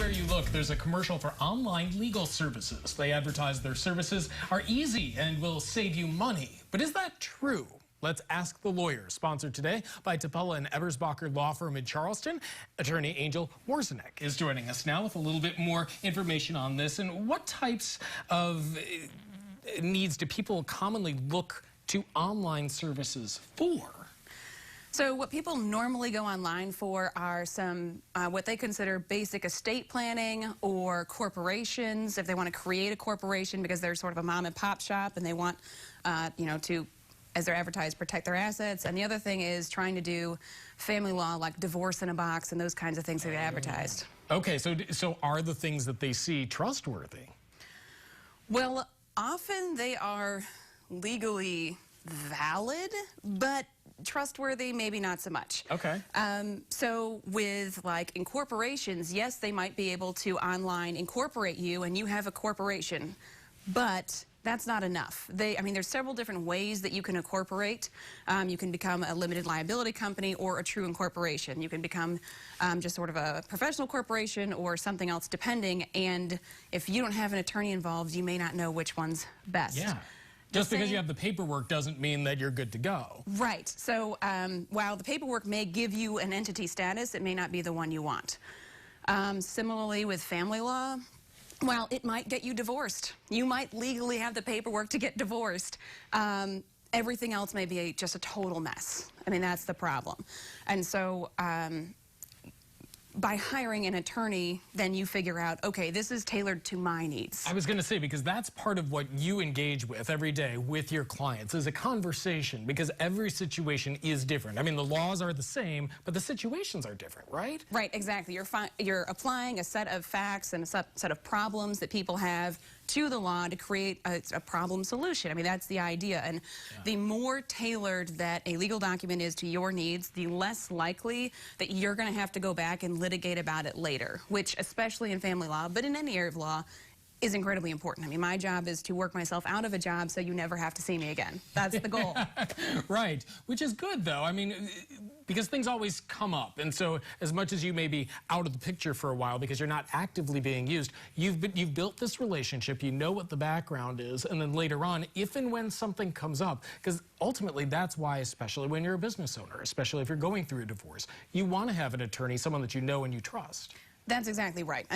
Everywhere you look, there's a commercial for online legal services. They advertise their services are easy and will save you money. But is that true? Let's ask the lawyer. Sponsored today by Tapella and Eberspacher law firm in Charleston. Attorney Angel Wawrzynek is joining us now with a little bit more information on this. And what types of needs do people commonly look to online services for? So what people normally go online for are some what they consider basic estate planning, or corporations, if they want to create a corporation because they're sort of a mom and pop shop and they want to, as they're advertised, protect their assets. And the other thing is trying to do family law, like divorce in a box and those kinds of things that get advertised. Okay, so are the things that they see trustworthy? Well, often they are legally valid, but trustworthy, maybe not so much. Okay. So with like incorporations, yes, they might be able to online incorporate you and you have a corporation, but that's not enough. There's several different ways that you can incorporate. You can become a limited liability company or a true incorporation. You can become just sort of a professional corporation or something else depending, and if you don't have an attorney involved, you may not know which one's best. Yeah. Just because you have the paperwork doesn't mean that you're good to go. Right. So while the paperwork may give you an entity status, it may not be the one you want. Similarly with family law, while it might get you divorced, you might legally have the paperwork to get divorced. Everything else may be just a total mess. That's the problem. And so by hiring an attorney, then you figure out, okay, this is tailored to my needs. I was going to say, because that's part of what you engage with every day with your clients, is a conversation, because every situation is different. The laws are the same, but the situations are different, right? Right, exactly. You're applying a set of facts and a set of problems that people have to the law to create a problem solution. That's the idea. And the more tailored that a legal document is to your needs, the less likely that you're going to have to go back and litigate about it later, which, especially in family law, but in any area of law, is incredibly important. My job is to work myself out of a job so you never have to see me again. That's the goal. Right, which is good, though. Because things always come up. And so as much as you may be out of the picture for a while because you're not actively being used, you've built this relationship, you know what the background is, and then later on, if and when something comes up, because ultimately that's why, especially when you're a business owner, especially if you're going through a divorce, you want to have an attorney, someone that you know and you trust. That's exactly right.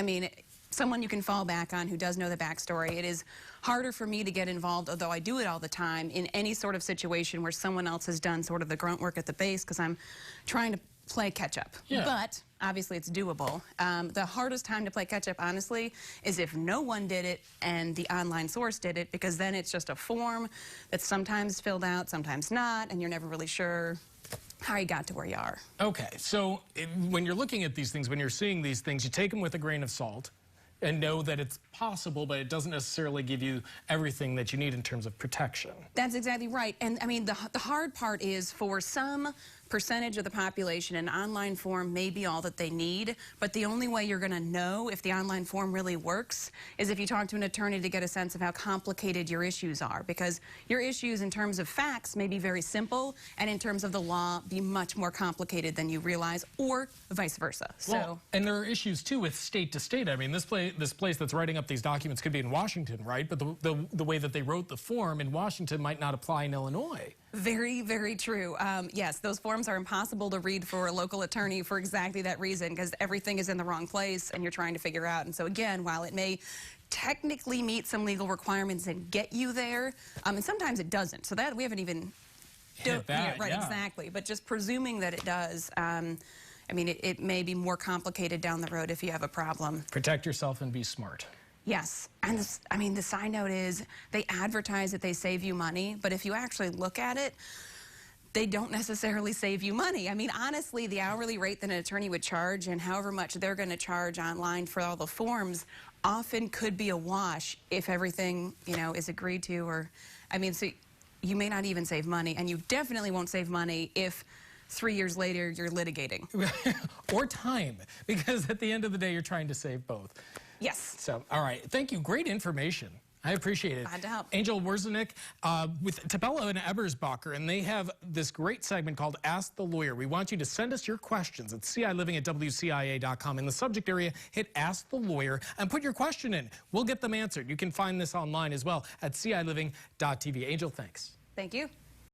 Someone you can fall back on who does know the backstory. It is harder for me to get involved, although I do it all the time, in any sort of situation where someone else has done sort of the grunt work at the base, because I'm trying to play catch up. Yeah. But obviously it's doable. The hardest time to play catch up, honestly, is if no one did it and the online source did it, because then it's just a form that's sometimes filled out, sometimes not, and you're never really sure how you got to where you are. Okay, so when you're looking at these things, when you're seeing these things, you take them with a grain of salt and know that it's possible, but it doesn't necessarily give you everything that you need in terms of protection. That's exactly right. And the hard part is, for some percentage of the population, an online form may be all that they need, but the only way you're going to know if the online form really works is if you talk to an attorney to get a sense of how complicated your issues are, because your issues in terms of facts may be very simple, and in terms of the law be much more complicated than you realize, or vice versa. Well, and there are issues too with state to state. This place that's writing up these documents could be in Washington, right? But the way that they wrote the form in Washington might not apply in Illinois. Very, very true. Yes, those forms are impossible to read for a local attorney for exactly that reason, because everything is in the wrong place and you're trying to figure out. And so again, while it may technically meet some legal requirements and get you there, and sometimes it doesn't. So that we haven't even hit that, right, yeah. Exactly. But just presuming that it does, it may be more complicated down the road if you have a problem. Protect yourself and be smart. Yes, and the side note is they advertise that they save you money, but if you actually look at it, they don't necessarily save you money. Honestly, the hourly rate that an attorney would charge and however much they're going to charge online for all the forms often could be a wash if everything, is agreed to, or, so you may not even save money, and you definitely won't save money if 3 years later you're litigating. Or time, because at the end of the day, you're trying to save both. Yes. So, all right. Thank you. Great information. I appreciate it. Glad to help. Angel Wawrzynek with Tapella and Eberspacher, and they have this great segment called Ask the Lawyer. We want you to send us your questions at CILiving@WCIA.com. In the subject area, hit Ask the Lawyer and put your question in. We'll get them answered. You can find this online as well at CILiving.tv. Angel, thanks. Thank you.